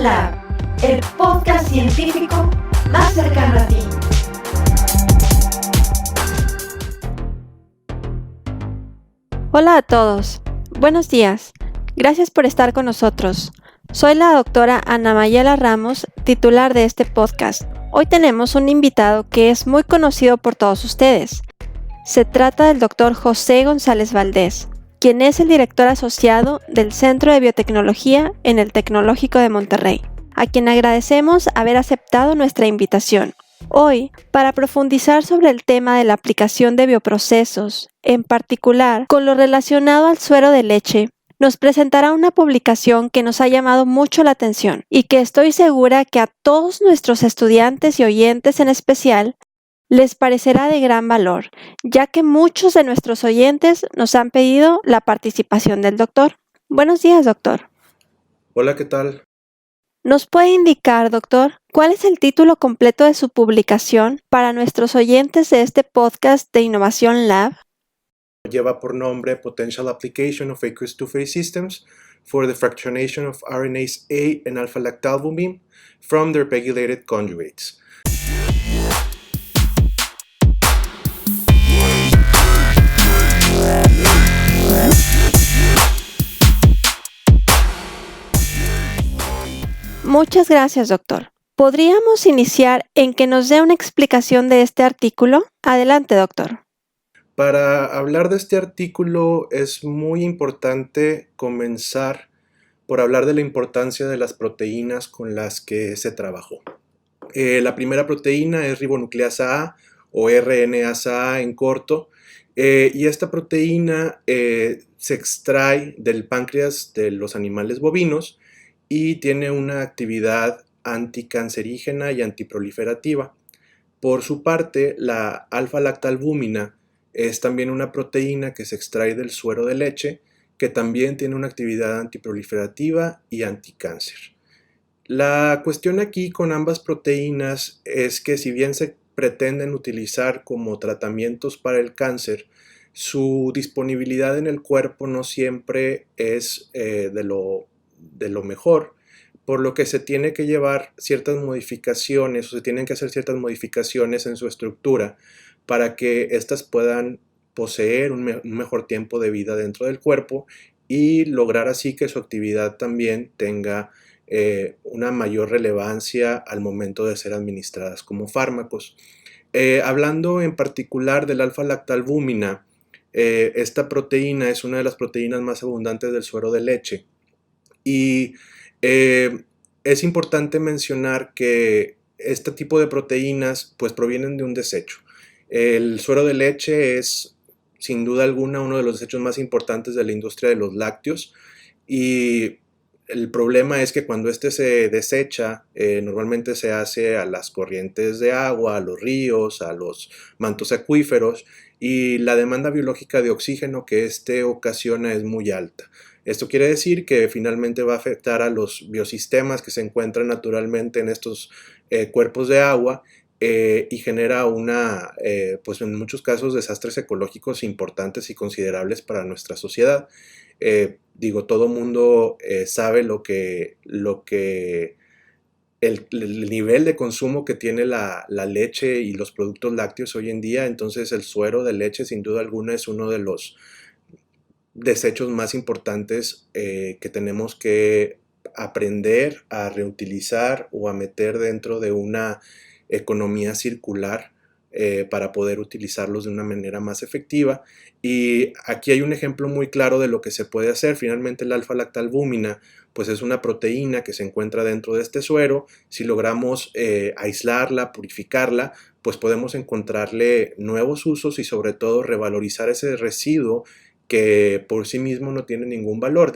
Lab, el podcast científico más cercano a ti. Hola a todos, buenos días, gracias por estar con nosotros. Soy la doctora Ana Mayela Ramos, titular de este podcast. Hoy tenemos un invitado que es muy conocido por todos ustedes. Se trata del doctor José González Valdés, quien es el director asociado del Centro de Biotecnología en el Tecnológico de Monterrey, a quien agradecemos haber aceptado nuestra invitación. Hoy, para profundizar sobre el tema de la aplicación de bioprocesos, en particular con lo relacionado al suero de leche, nos presentará una publicación que nos ha llamado mucho la atención y que estoy segura que a todos nuestros estudiantes y oyentes en especial les parecerá de gran valor, ya que muchos de nuestros oyentes nos han pedido la participación del doctor. Buenos días, doctor. Hola, ¿qué tal? ¿Nos puede indicar, doctor, cuál es el título completo de su publicación para nuestros oyentes de este podcast de Innovación Lab? Lleva por nombre Potential Application of Aqueous Two-Phase Systems for the Fractionation of RNase A and alpha-lactalbumin from their pegylated conjugates. Muchas gracias, doctor. ¿Podríamos iniciar en que nos dé una explicación de este artículo? Adelante, doctor. Para hablar de este artículo es muy importante comenzar por hablar de la importancia de las proteínas con las que se trabajó. La primera proteína es ribonucleasa A o RNasa A en corto, y esta proteína se extrae del páncreas de los animales bovinos y tiene una actividad anticancerígena y antiproliferativa. Por su parte, la alfa-lactalbúmina es también una proteína que se extrae del suero de leche, que también tiene una actividad antiproliferativa y anticáncer. La cuestión aquí con ambas proteínas es que si bien se pretenden utilizar como tratamientos para el cáncer, su disponibilidad en el cuerpo no siempre es de lo mejor, por lo que se tiene que llevar ciertas modificaciones o se tienen que hacer ciertas modificaciones en su estructura para que éstas puedan poseer un mejor tiempo de vida dentro del cuerpo y lograr así que su actividad también tenga una mayor relevancia al momento de ser administradas como fármacos. Hablando en particular del alfa-lactalbúmina, esta proteína es una de las proteínas más abundantes del suero de leche y es importante mencionar que este tipo de proteínas pues provienen de un desecho. El suero de leche es sin duda alguna uno de los desechos más importantes de la industria de los lácteos y el problema es que cuando este se desecha, normalmente se hace a las corrientes de agua, a los ríos, a los mantos acuíferos y la demanda biológica de oxígeno que este ocasiona es muy alta. Esto quiere decir que finalmente va a afectar a los biosistemas que se encuentran naturalmente en estos cuerpos de agua y genera pues en muchos casos desastres ecológicos importantes y considerables para nuestra sociedad. Todo mundo sabe el nivel de consumo que tiene la leche y los productos lácteos hoy en día, entonces el suero de leche sin duda alguna es uno de los desechos más importantes que tenemos que aprender a reutilizar o a meter dentro de una economía circular para poder utilizarlos de una manera más efectiva. Y aquí hay un ejemplo muy claro de lo que se puede hacer. Finalmente la alfa-lactalbúmina pues es una proteína que se encuentra dentro de este suero. Si logramos aislarla, purificarla, pues podemos encontrarle nuevos usos y sobre todo revalorizar ese residuo que por sí mismo no tiene ningún valor.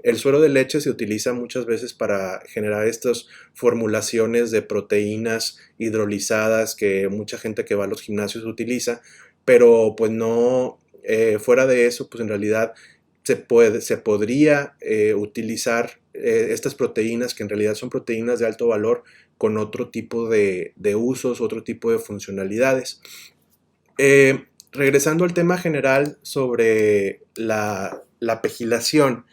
El suero de leche se utiliza muchas veces para generar estas formulaciones de proteínas hidrolizadas que mucha gente que va a los gimnasios utiliza, pero pues no, fuera de eso, pues en realidad se podría utilizar estas proteínas, que en realidad son proteínas de alto valor, con otro tipo de usos, otro tipo de funcionalidades. Regresando al tema general sobre la pegilación.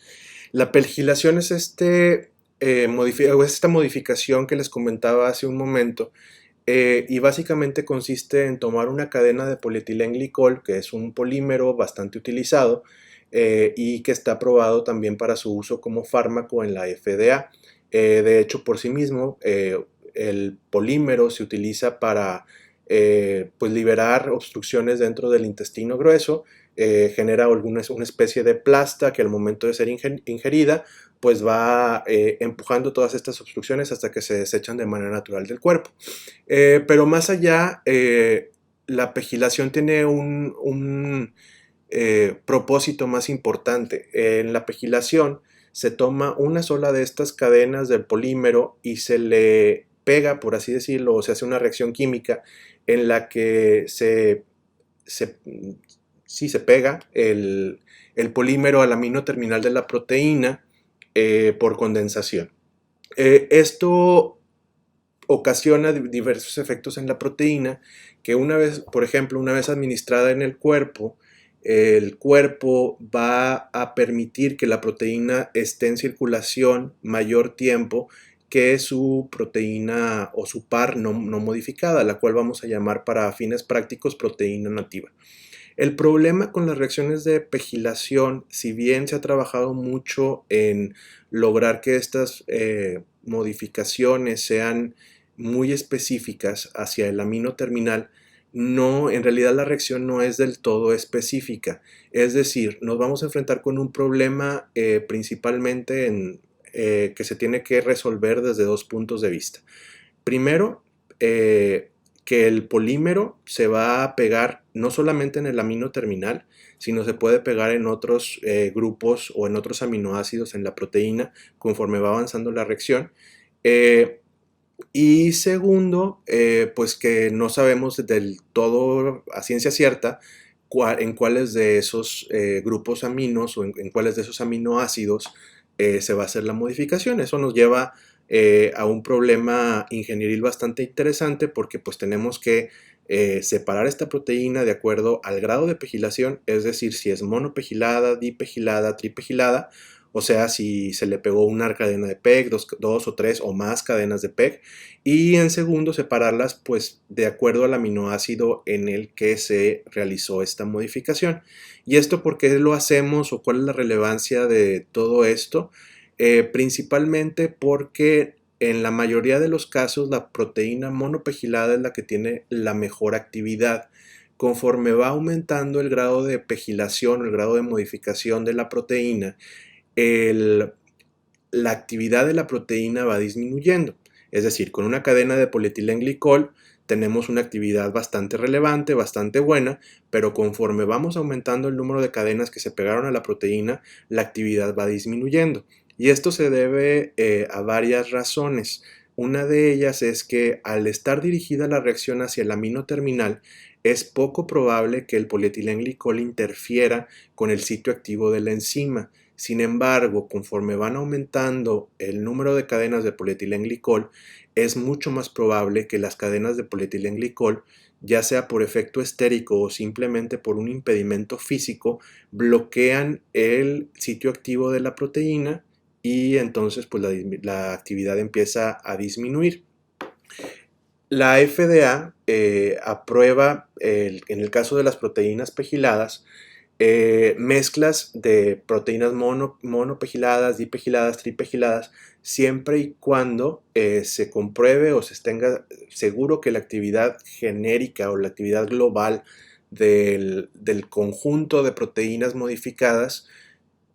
La pegilación es este esta modificación que les comentaba hace un momento, y básicamente consiste en tomar una cadena de polietilenglicol, que es un polímero bastante utilizado y que está aprobado también para su uso como fármaco en la FDA. De hecho, por sí mismo, el polímero se utiliza para pues liberar obstrucciones dentro del intestino grueso, genera una especie de plasta que al momento de ser ingerida pues va empujando todas estas obstrucciones hasta que se desechan de manera natural del cuerpo. Pero más allá, la pegilación tiene un propósito más importante. En la pegilación se toma una sola de estas cadenas del polímero y se le pega, por así decirlo, o se hace una reacción química en la que se pega el polímero al amino terminal de la proteína por condensación. Esto ocasiona diversos efectos en la proteína que una vez, por ejemplo, una vez administrada en el cuerpo va a permitir que la proteína esté en circulación mayor tiempo que su proteína o su par no modificada, la cual vamos a llamar para fines prácticos proteína nativa. El problema con las reacciones de pegilación, si bien se ha trabajado mucho en lograr que estas modificaciones sean muy específicas hacia el amino terminal, no, en realidad la reacción no es del todo específica. Es decir, nos vamos a enfrentar con un problema principalmente que se tiene que resolver desde dos puntos de vista. Primero, que el polímero se va a pegar no solamente en el amino terminal, sino se puede pegar en otros grupos o en otros aminoácidos en la proteína conforme va avanzando la reacción. Y segundo, pues que no sabemos del todo a ciencia cierta en cuáles de esos grupos aminos o en cuáles de esos aminoácidos se va a hacer la modificación. Eso nos lleva a un problema ingenieril bastante interesante porque pues tenemos que separar esta proteína de acuerdo al grado de pegilación, es decir, si es monopegilada, dipegilada, tripegilada, o sea, si se le pegó una cadena de PEG, dos o tres o más cadenas de PEG, y en segundo separarlas pues de acuerdo al aminoácido en el que se realizó esta modificación. ¿Y esto por qué lo hacemos o cuál es la relevancia de todo esto? Principalmente porque en la mayoría de los casos la proteína monopegilada es la que tiene la mejor actividad. Conforme va aumentando el grado de pegilación o el grado de modificación de la proteína, la actividad de la proteína va disminuyendo. Es decir, con una cadena de polietilenglicol tenemos una actividad bastante relevante, bastante buena, pero conforme vamos aumentando el número de cadenas que se pegaron a la proteína, la actividad va disminuyendo. Y esto se debe a varias razones. Una de ellas es que al estar dirigida la reacción hacia el amino terminal, es poco probable que el polietilenglicol interfiera con el sitio activo de la enzima. Sin embargo, conforme van aumentando el número de cadenas de polietilenglicol, es mucho más probable que las cadenas de polietilenglicol, ya sea por efecto estérico o simplemente por un impedimento físico, bloquean el sitio activo de la proteína y entonces pues la actividad empieza a disminuir. La FDA aprueba, en el caso de las proteínas pegiladas, mezclas de proteínas monopegiladas, dipegiladas, tripegiladas, siempre y cuando se compruebe o se tenga seguro que la actividad genérica o la actividad global del conjunto de proteínas modificadas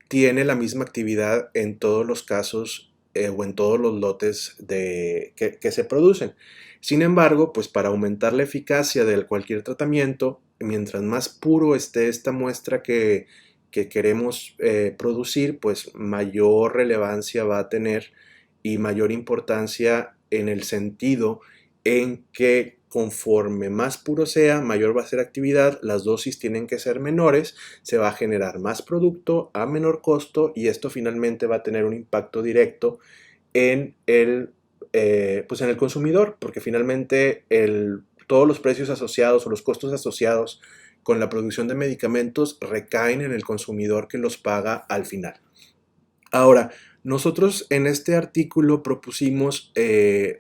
tiene la misma actividad en todos los casos o en todos los lotes que se producen. Sin embargo, pues para aumentar la eficacia de cualquier tratamiento, mientras más puro esté esta muestra que queremos producir, pues mayor relevancia va a tener y mayor importancia en el sentido en que conforme más puro sea, mayor va a ser actividad, las dosis tienen que ser menores, se va a generar más producto a menor costo y esto finalmente va a tener un impacto directo en pues en el consumidor, porque finalmente todos los precios asociados o los costos asociados con la producción de medicamentos recaen en el consumidor que los paga al final. Ahora, Nosotros en este artículo propusimos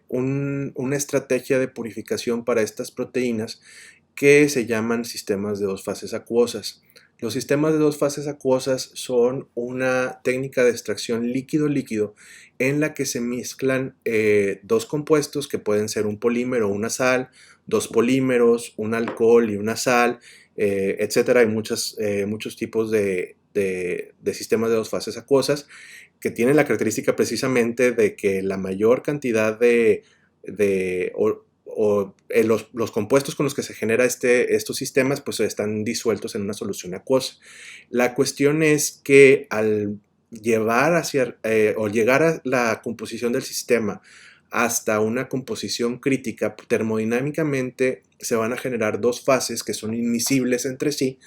una estrategia de purificación para estas proteínas que se llaman sistemas de dos fases acuosas. Los sistemas de dos fases acuosas son una técnica de extracción líquido-líquido en la que se mezclan dos compuestos que pueden ser un polímero o una sal, dos polímeros, un alcohol y una sal, etc. Hay muchos tipos de sistemas de dos fases acuosas que tienen la característica precisamente de que la mayor cantidad los compuestos con los que se genera estos sistemas pues están disueltos en una solución acuosa. La cuestión es que al llegar a la composición del sistema hasta una composición crítica, termodinámicamente se van a generar dos fases que son inmiscibles entre sí,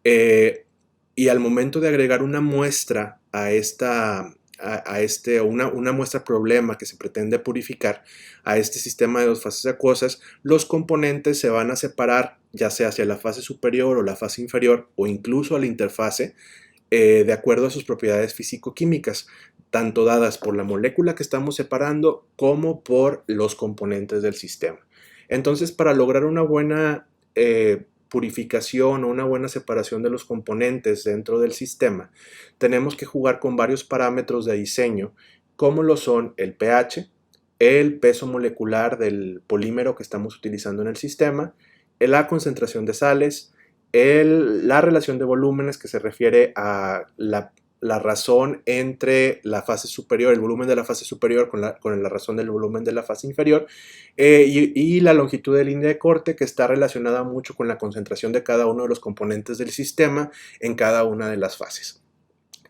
y al momento de agregar una muestra una muestra problema que se pretende purificar a este sistema de dos fases acuosas, los componentes se van a separar ya sea hacia la fase superior o la fase inferior o incluso a la interfase de acuerdo a sus propiedades físico-químicas, tanto dadas por la molécula que estamos separando como por los componentes del sistema. Entonces, para lograr una buena purificación o una buena separación de los componentes dentro del sistema, tenemos que jugar con varios parámetros de diseño, como lo son el pH, el peso molecular del polímero que estamos utilizando en el sistema, la concentración de sales, la relación de volúmenes que se refiere a la razón entre la fase superior, el volumen de la fase superior con la razón del volumen de la fase inferior, y la longitud de línea de corte, que está relacionada mucho con la concentración de cada uno de los componentes del sistema en cada una de las fases.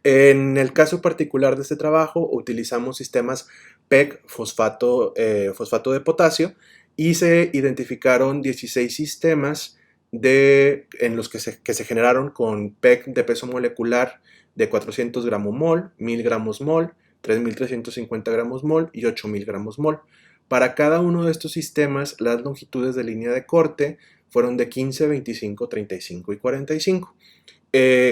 En el caso particular de este trabajo utilizamos sistemas PEG fosfato de potasio y se identificaron 16 sistemas en los que se generaron con PEG de peso molecular de 400 gramos mol, 1000 gramos mol, 3350 gramos mol y 8000 gramos mol. Para cada uno de estos sistemas, las longitudes de línea de corte fueron de 15, 25, 35 y 45.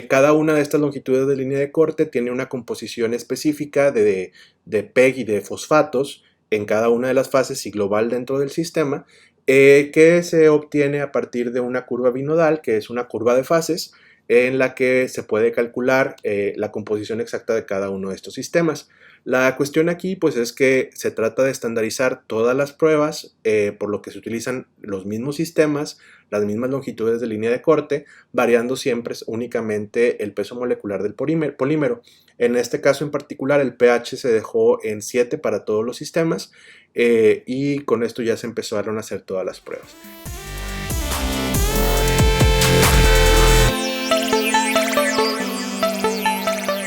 Cada una de estas longitudes de línea de corte tiene una composición específica de PEG y de fosfatos en cada una de las fases y global dentro del sistema, que se obtiene a partir de una curva binodal, que es una curva de fases, en la que se puede calcular la composición exacta de cada uno de estos sistemas. La cuestión aquí pues es que se trata de estandarizar todas las pruebas, por lo que se utilizan los mismos sistemas, las mismas longitudes de línea de corte, variando siempre únicamente el peso molecular del polímero. En este caso en particular el pH se dejó en 7 para todos los sistemas, y con esto ya se empezaron a hacer todas las pruebas.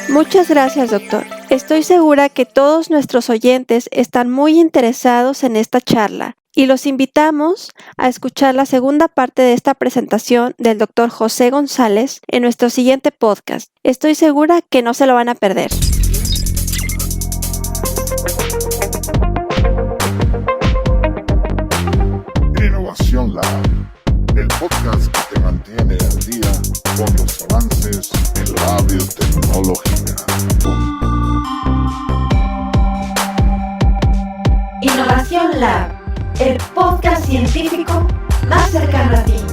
Muchas gracias, doctor. Estoy segura que todos nuestros oyentes están muy interesados en esta charla y los invitamos a escuchar la segunda parte de esta presentación del doctor José González en nuestro siguiente podcast. Estoy segura que no se lo van a perder. Innovación Lab, el podcast que te mantiene al día con los avances en la biotecnología. Innovación Lab, el podcast científico más cercano a ti.